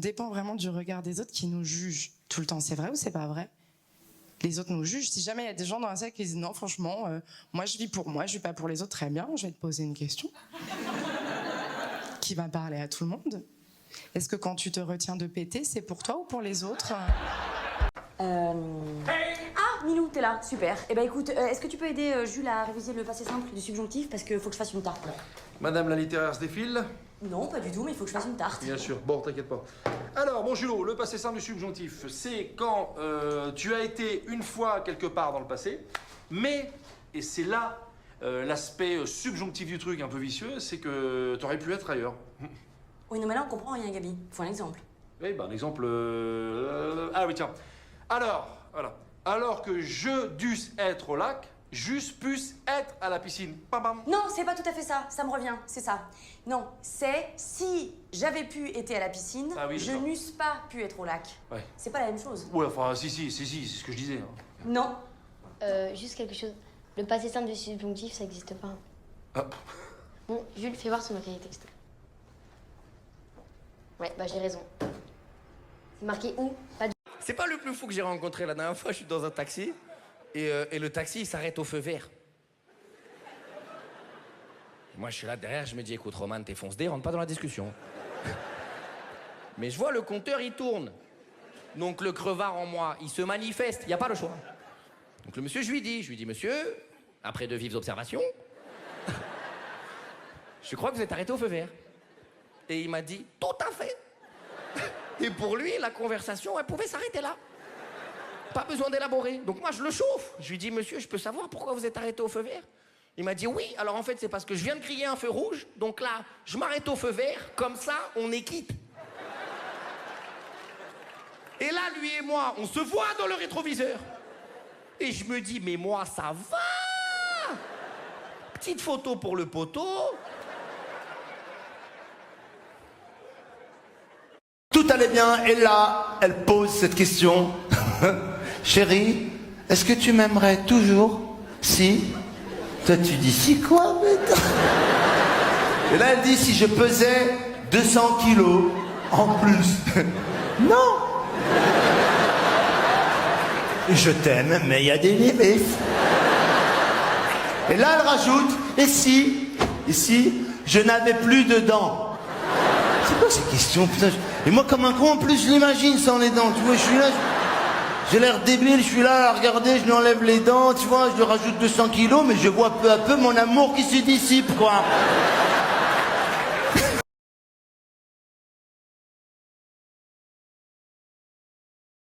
dépend vraiment du regard des autres qui nous jugent tout le temps. C'est vrai ou c'est pas vrai? Les autres nous jugent. Si jamais il y a des gens dans la salle qui disent non, franchement, moi je vis pour moi, je vis pas pour les autres, très bien, je vais te poser une question qui va parler à tout le monde. Est-ce que quand tu te retiens de péter, c'est pour toi ou pour les autres? Ah, Milou, t'es là, super. Eh ben écoute, est-ce que tu peux aider Jules à réviser le passé simple du subjonctif parce qu'il faut que je fasse une tarte là. Madame la littéraire se défile? Non, pas du tout, mais il faut que je fasse une tarte. Bien sûr, bon, t'inquiète pas. Alors, mon Julot, le passé simple du subjonctif, c'est quand tu as été une fois quelque part dans le passé, mais, et c'est là l'aspect subjonctif du truc un peu vicieux, c'est que t'aurais pu être ailleurs. Oui, non mais là on comprend rien, Gabi. Faut un exemple. Oui, ben un exemple... Ah oui, tiens. Alors, voilà. Alors que je dusse être au lac, j'eusse puisse être à la piscine. Bam, bam. Non, c'est pas tout à fait ça, ça me revient, c'est ça. Non, c'est si j'avais pu être à la piscine, Ah oui, je d'accord. n'eusse pas pu être au lac. Ouais. C'est pas la même chose. Ouais, enfin, si, c'est ce que je disais. Hein. Non. Juste quelque chose. Le passé simple du subjonctif, ça n'existe pas. Ah. Bon, Jules, fais voir sur ma cahier texte. Ouais, bah j'ai raison. C'est marqué où? Pas du... C'est pas le plus fou que j'ai rencontré la dernière fois, je suis dans un taxi et le taxi il s'arrête au feu vert. Et moi je suis là derrière, je me dis écoute Roman, t'es fonce-dé, rentre pas dans la discussion. Mais je vois le compteur il tourne. Donc le crevard en moi, il se manifeste, il n'y a pas le choix. Donc le monsieur je lui dis monsieur, après de vives observations, je crois que vous êtes arrêté au feu vert. Et il m'a dit tout à fait. Et pour lui, la conversation, elle pouvait s'arrêter là. Pas besoin d'élaborer. Donc moi, je le chauffe. Je lui dis, monsieur, je peux savoir pourquoi vous êtes arrêté au feu vert? Il m'a dit, oui, alors en fait, c'est parce que je viens de crier un feu rouge. Donc là, je m'arrête au feu vert. Comme ça, on est quitte. Et là, lui et moi, on se voit dans le rétroviseur. Et je me dis, mais moi, ça va. Petite photo pour le poteau. Tout allait bien, et là, elle pose cette question. Chérie, est-ce que tu m'aimerais toujours? Si. Toi, tu dis si quoi, bête? Et là, elle dit si je pesais 200 kilos en plus. Non. Je t'aime, mais il y a des limites. Et là, elle rajoute, et si je n'avais plus de dents? C'est quoi ces questions, putain? Et moi, comme un con, en plus, je l'imagine sans les dents, tu vois, je suis là, j'ai l'air débile, je suis là à regarder, je lui enlève les dents, tu vois, je lui rajoute 200 kilos, mais je vois peu à peu mon amour qui se dissipe, quoi.